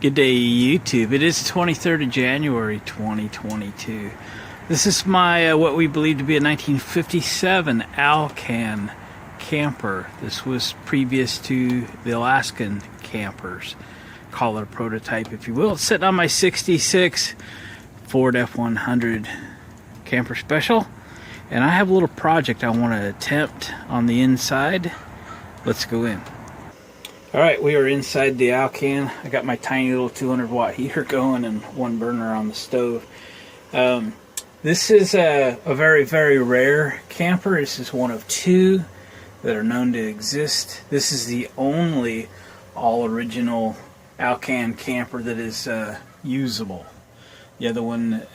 Good day, YouTube. It is 23rd of January 2022. This is my what we believe to be a 1957 Alcan camper. This was previous to the Alaskan campers. Call it a prototype, if you will. It's sitting on my 66 Ford F100 camper special. And I have a little project I want to attempt on the inside. Let's go in. Alright, we are inside the Alcan. I got my tiny little 200 watt heater going and one burner on the stove. This is a very, very rare camper. This is one of two that are known to exist. This is the only all original Alcan camper that is usable. The other one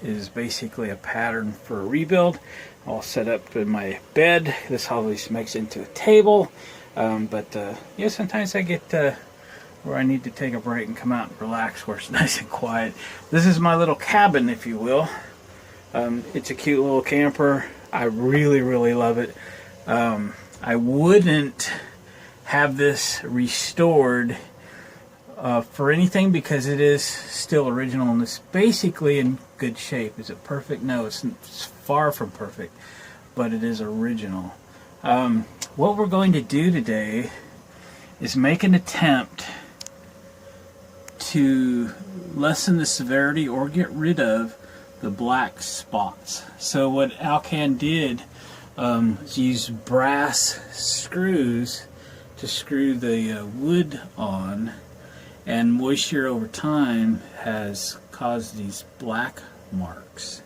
is basically a pattern for a rebuild. All set up in my bed. This always makes it into a table. Yeah, sometimes I get where I need to take a break and come out and relax where it's nice and quiet. This is my little cabin, if you will. It's a cute little camper. I really, really love it. I wouldn't have this restored for anything because it is still original and it's basically in good shape. Is it perfect? No, it's far from perfect, but it is original. What we're going to do today is make an attempt to lessen the severity or get rid of the black spots. So what Alcan did is use brass screws to screw the wood on, and moisture over time has caused these black marks.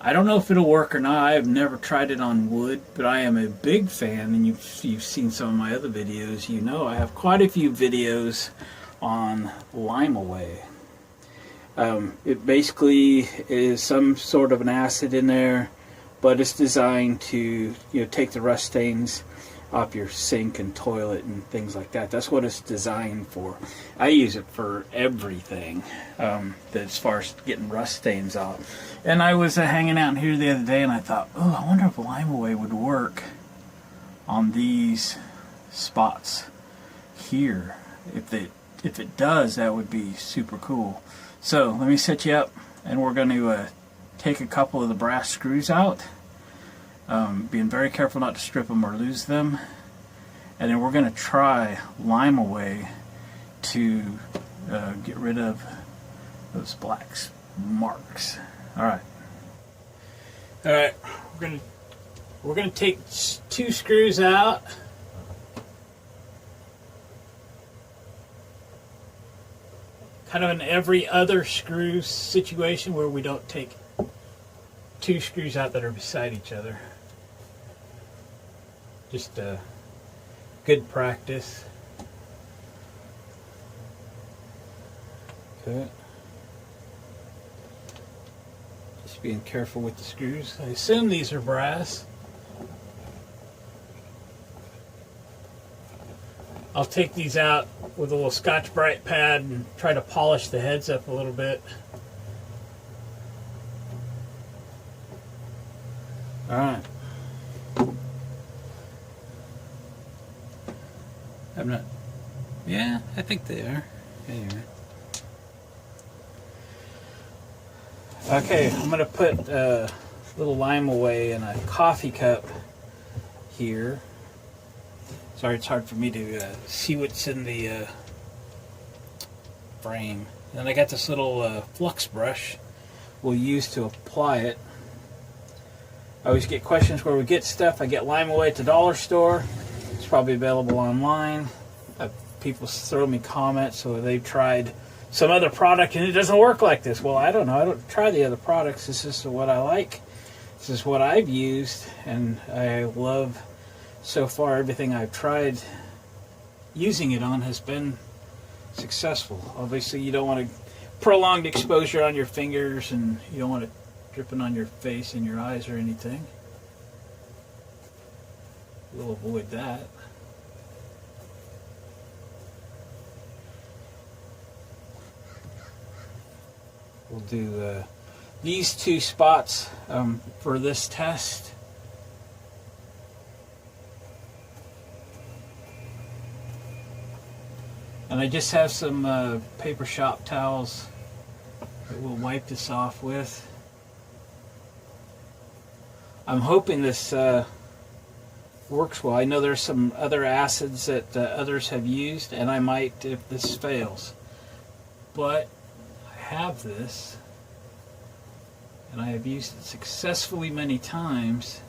I don't know if it'll work or not. I have never tried it on wood, but I am a big fan, and you've seen some of my other videos. You know I have quite a few videos on lime away. It basically is some sort of an acid in there, but it's designed to take the rust stains off your sink and toilet and things like that. That's what it's designed for. I use it for everything as far as getting rust stains off. And I was hanging out here the other day and I thought, oh, I wonder if lime away would work on these spots here. If it does, that would be super cool. So let me set you up, and we're going to take a couple of the brass screws out. Being very careful not to strip them or lose them, and then we're going to try lime away to get rid of those black marks. All right, we're going to take two screws out. Kind of an every other screw situation where we don't take two screws out that are beside each other. Just good practice. Okay. Just being careful with the screws. I assume these are brass. I'll take these out with a little Scotch-Brite pad and try to polish the heads up a little bit. Alright. I'm not... Yeah, I think they are. Anyway. Okay, I'm going to put a little lime away in a coffee cup here. Sorry, it's hard for me to see what's in the frame. Then I got this little flux brush we'll use to apply it. I always get questions where we get stuff. I get lime away at the dollar store. It's probably available online. People throw me comments, so they've tried some other product and it doesn't work like this. Well, I don't know. I don't try the other products. This is what I like. This is what I've used, and I love. So far, everything I've tried using it on has been successful. Obviously, you don't want to prolonged exposure on your fingers, and you don't want it dripping on your face and your eyes or anything. We'll avoid that. We'll do these two spots for this test. And I just have some paper shop towels that we'll wipe this off with. I'm hoping this works well. I know there's some other acids that others have used, and I might if this fails. But I have this, and I have used it successfully many times,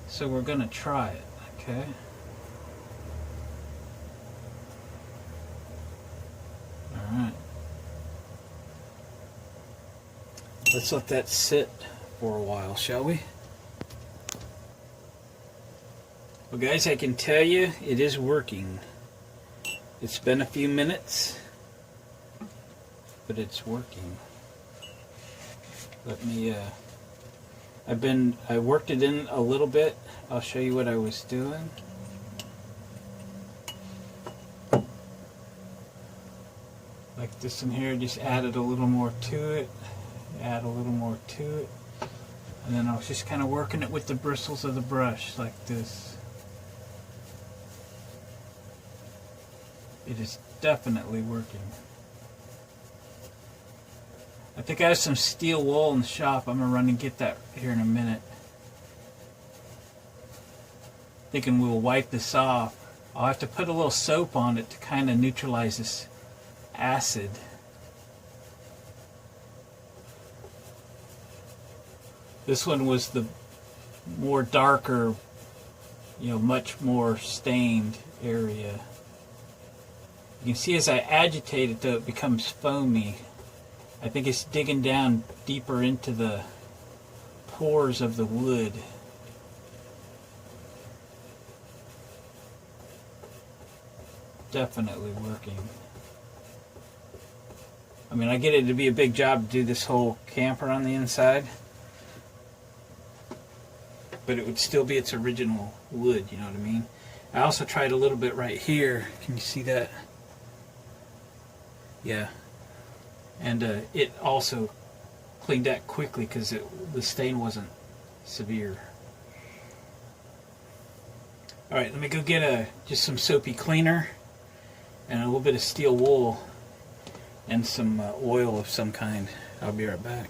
so we're going to try it, okay? Alright. Let's let that sit for a while, shall we? Well guys, I can tell you it is working. It's been a few minutes, but it's working. Let me I worked it in a little bit. I'll show you what I was doing. Like this in here, just added a little more to it, add a little more to it, and then I was just kind of working it with the bristles of the brush like this. It is definitely working. I think I have some steel wool in the shop. I'm going to run and get that here in a minute. Thinking we'll wipe this off. I'll have to put a little soap on it to kind of neutralize this acid. This one was the more darker, much more stained area. You can see as I agitate it, though, it becomes foamy. I think it's digging down deeper into the pores of the wood. Definitely working. I mean, I get it to be a big job to do this whole camper on the inside, but it would still be its original wood, you know what I mean? I also tried a little bit right here. Can you see that? Yeah. And it also cleaned that quickly because the stain wasn't severe. Alright, let me go get just some soapy cleaner and a little bit of steel wool and some oil of some kind. I'll be right back.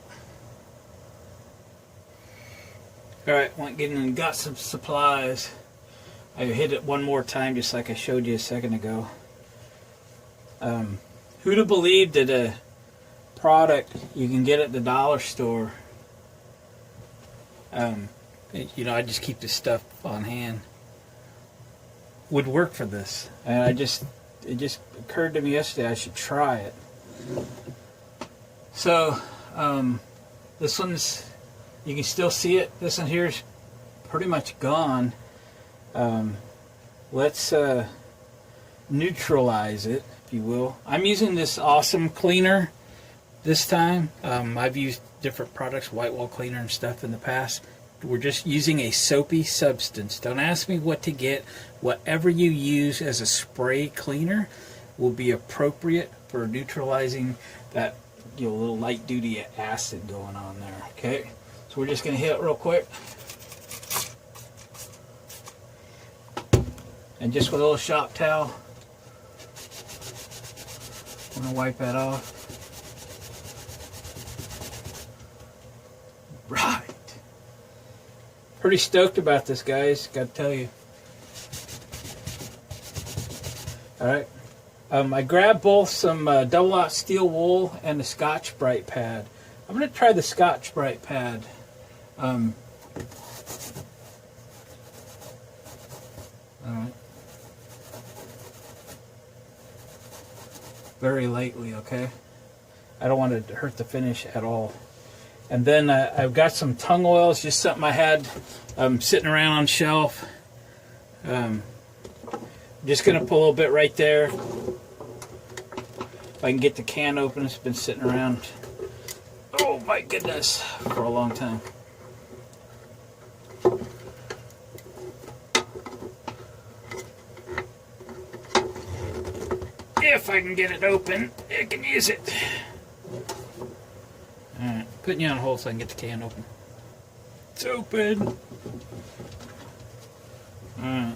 Alright, went getting and got some supplies. I hit it one more time just like I showed you a second ago. Who'd have believed that a product you can get at the dollar store, I just keep this stuff on hand, would work for this. And it just occurred to me yesterday I should try it. So this one's, you can still see it. This one here is pretty much gone. Let's neutralize it, if you will. I'm using this awesome cleaner this time. I've used different products, white wall cleaner and stuff in the past. We're just using a soapy substance. Don't ask me what to get. Whatever you use as a spray cleaner will be appropriate for neutralizing that little light duty acid going on there. Okay, so we're just going to hit it real quick. And just with a little shop towel, I'm going to wipe that off. Right. Pretty stoked about this, guys. Got to tell you. Alright. I grabbed both some double-aught steel wool and the Scotch-Brite pad. I'm going to try the Scotch-Brite pad. Alright. Very lightly, okay? I don't want to hurt the finish at all. And then I've got some tung oils, just something I had sitting around on shelf. Just going to pull a little bit right there. If I can get the can open, it's been sitting around, oh my goodness, for a long time. If I can get it open, I can use it. Alright, putting you on hold so I can get the can open. It's open. Alright.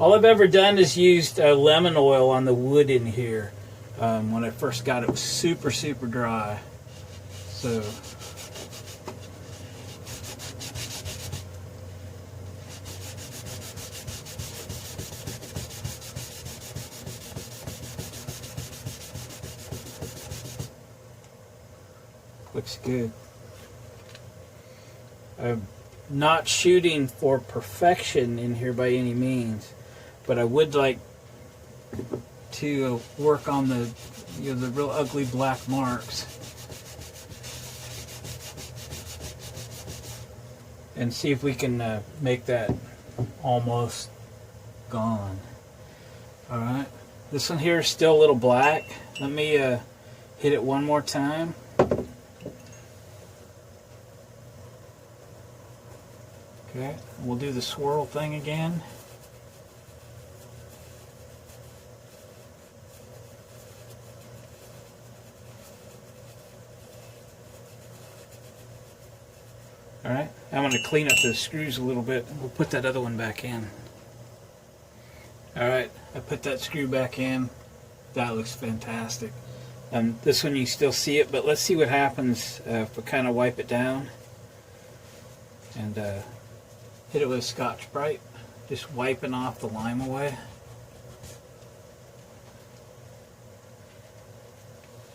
All I've ever done is used lemon oil on the wood in here. When I first got it, it was super, super dry. So looks good. I'm not shooting for perfection in here by any means, but I would like to work on the the real ugly black marks and see if we can make that almost gone. All right, this one here is still a little black. Let me hit it one more time. Okay, we'll do the swirl thing again. Alright, I'm going to clean up the screws a little bit. We'll put that other one back in. Alright, I put that screw back in. That looks fantastic. This one you still see it, but let's see what happens if we kind of wipe it down. And hit it with a Scotch-Brite, just wiping off the lime away.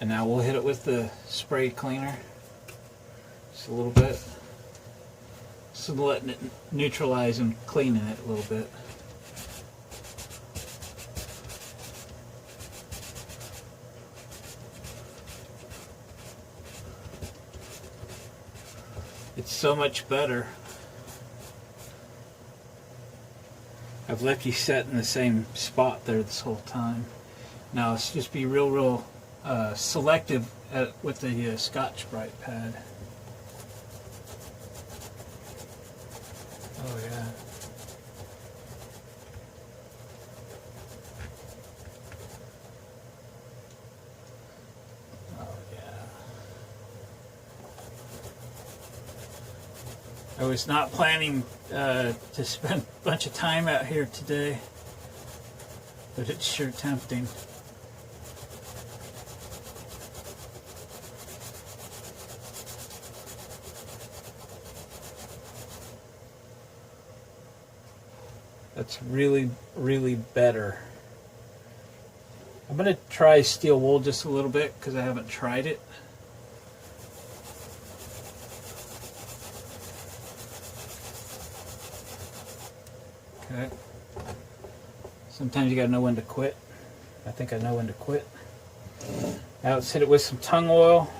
And now we'll hit it with the spray cleaner, just a little bit. So letting it neutralize and cleaning it a little bit. It's so much better. I've left you set in the same spot there this whole time. Now let's just be real selective with the Scotch-Brite pad. Oh yeah. Oh yeah. I was not planning to spend a bunch of time out here today, but it's sure tempting. That's really, really better. I'm going to try steel wool just a little bit because I haven't tried it. Okay. Sometimes you got to know when to quit. I think I know when to quit. Now let's hit it with some tung oil.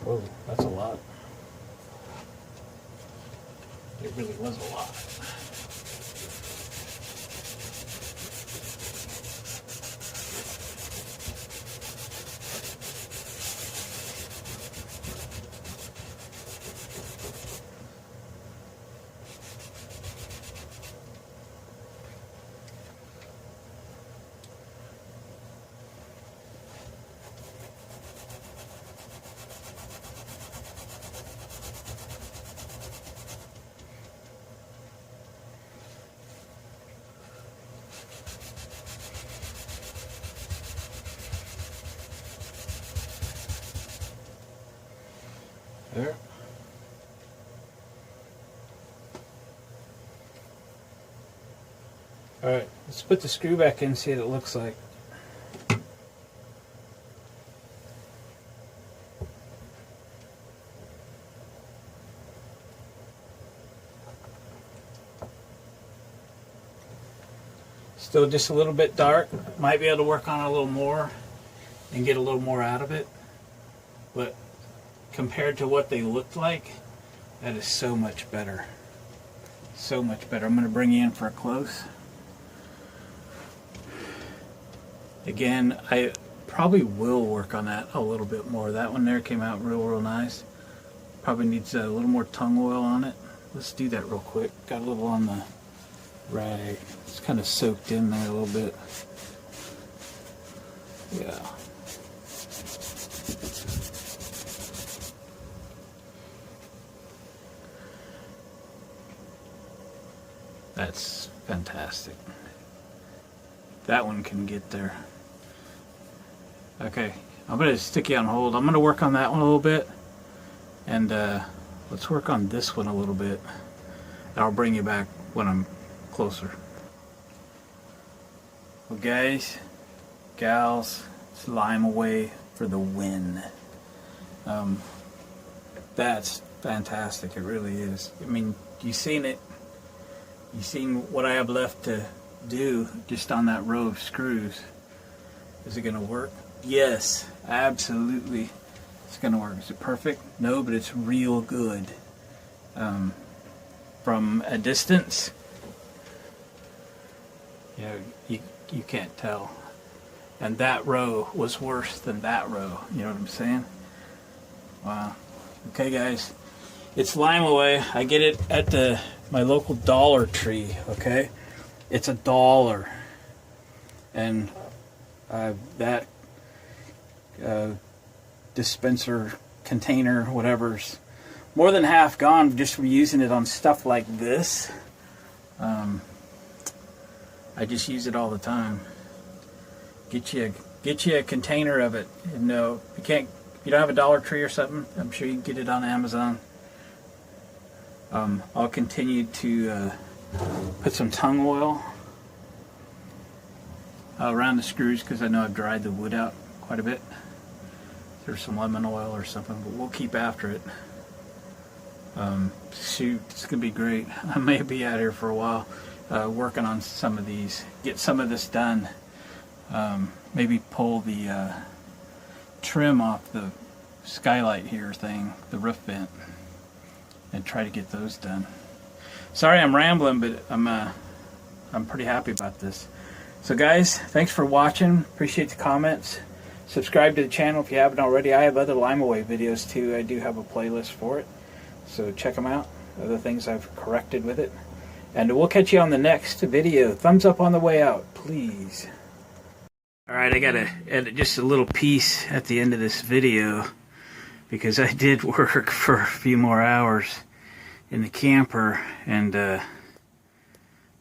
Whoa, that's a lot. It really was a lot. There. Alright, let's put the screw back in and see what it looks like. Still just a little bit dark. Might be able to work on it a little more and get a little more out of it. But compared to what they looked like, that is so much better. So much better. I'm going to bring you in for a close. Again, I probably will work on that a little bit more. That one there came out real nice. Probably needs a little more tung oil on it. Let's do that real quick. Got a little on the rag. It's kind of soaked in there a little bit. Yeah. That's fantastic. That one can get there. Okay, I'm going to stick you on hold. I'm going to work on that one a little bit. And let's work on this one a little bit. I'll bring you back when I'm closer. Well, guys, gals, it's lime away for the win. That's fantastic. It really is. I mean, you've seen it. You've seen what I have left to do just on that row of screws. Is it going to work? Yes, absolutely. It's going to work. Is it perfect? No, but it's real good. From a distance, you know, you can't tell. And that row was worse than that row. You know what I'm saying? Wow. Okay, guys. It's lime away. I get it at my local Dollar Tree, okay? It's $1. And that dispenser container, whatever's more than half gone just from using it on stuff like this. I just use it all the time. Get you a container of it. You know, you don't have a Dollar Tree or something, I'm sure you can get it on Amazon. I'll continue to put some tung oil around the screws because I know I've dried the wood out quite a bit. There's some lemon oil or something, but we'll keep after it. Shoot, it's gonna be great. I may be out here for a while working on some of these, get some of this done. Maybe pull the trim off the skylight here thing, the roof vent, and try to get those done. Sorry I'm rambling, but I'm pretty happy about this. So guys, thanks for watching. Appreciate the comments. Subscribe to the channel if you haven't already. I have other lime away videos too. I do have a playlist for it, so check them out. Other things I've corrected with it. And we'll catch you on the next video. Thumbs up on the way out, please. Alright, I gotta edit just a little piece at the end of this video because I did work for a few more hours in the camper, and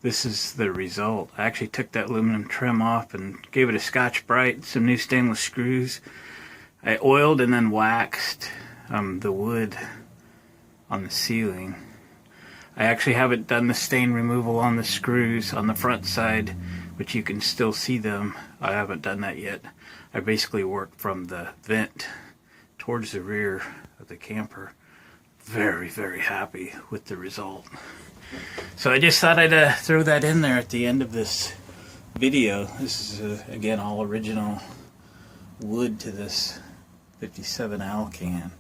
this is the result. I actually took that aluminum trim off and gave it a Scotch-Brite, some new stainless screws. I oiled and then waxed the wood on the ceiling. I actually haven't done the stain removal on the screws on the front side, which you can still see them. I haven't done that yet. I basically worked from the vent towards the rear of the camper. Very, very happy with the result. So I just thought I'd throw that in there at the end of this video. This is, again, all original wood to this 57 Alcan.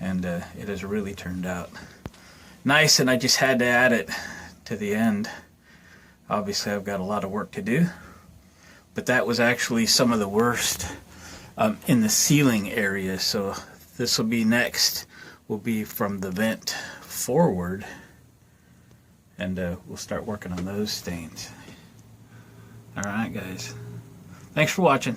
And it has really turned out nice, and I just had to add it to the end. Obviously I've got a lot of work to do, but that was actually some of the worst in the ceiling area. So this will be next, will be from the vent forward, and we'll start working on those stains. Alright guys, thanks for watching.